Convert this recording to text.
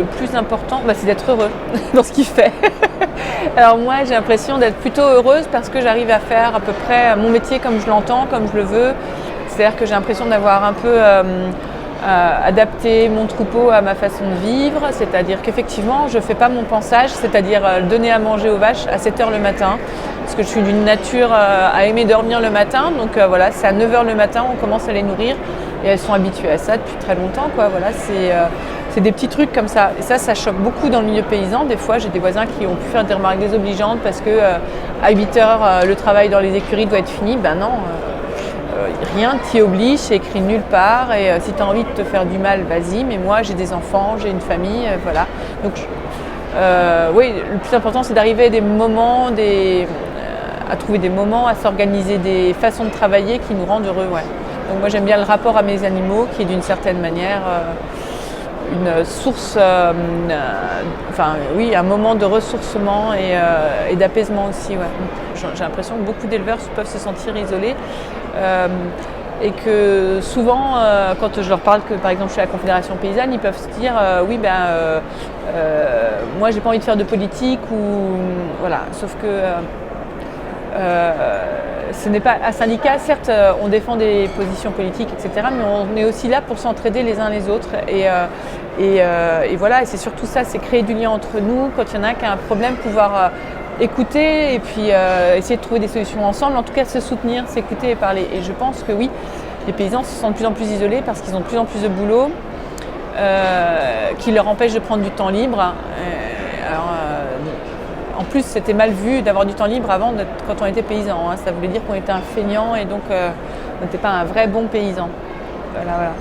Le plus important, c'est d'être heureux dans ce qu'il fait. Alors moi, j'ai l'impression d'être plutôt heureuse parce que j'arrive à faire à peu près mon métier comme je l'entends, comme je le veux. C'est-à-dire que j'ai l'impression d'avoir un peu adapté mon troupeau à ma façon de vivre. C'est-à-dire qu'effectivement, je ne fais pas mon pansage, c'est-à-dire donner à manger aux vaches à 7 h le matin. Parce que je suis d'une nature à aimer dormir le matin. Donc voilà, c'est à 9 h le matin, on commence à les nourrir. Et elles sont habituées à ça depuis très longtemps, quoi. Voilà, c'est des petits trucs comme ça. Et ça choque beaucoup dans le milieu paysan. Des fois, j'ai des voisins qui ont pu faire des remarques désobligeantes parce que à 8 h, le travail dans les écuries doit être fini. Ben non, rien t'y oblige, c'est écrit nulle part. Et si tu as envie de te faire du mal, vas-y. Mais moi, j'ai des enfants, j'ai une famille, voilà. Donc, oui, le plus important, c'est d'arriver à des moments, à trouver des moments, à s'organiser des façons de travailler qui nous rendent heureux. Ouais. Donc moi, j'aime bien le rapport à mes animaux qui est d'une certaine manière une source, un moment de ressourcement et d'apaisement aussi. Ouais. J'ai l'impression que beaucoup d'éleveurs peuvent se sentir isolés et que souvent, quand je leur parle que par exemple je suis à la Confédération paysanne, ils peuvent se dire moi j'ai pas envie de faire de politique ou voilà. Sauf que ce n'est pas un syndicat, certes on défend des positions politiques, etc., mais on est aussi là pour s'entraider les uns les autres et voilà, et c'est surtout ça, c'est créer du lien entre nous, quand il y en a un qui a un problème, pouvoir écouter et puis essayer de trouver des solutions ensemble, en tout cas se soutenir, s'écouter et parler. Et je pense que oui, les paysans se sentent de plus en plus isolés parce qu'ils ont de plus en plus de boulot qui leur empêche de prendre du temps libre. En plus, c'était mal vu d'avoir du temps libre avant quand on était paysan. Ça voulait dire qu'on était un feignant et donc on n'était pas un vrai bon paysan. Voilà.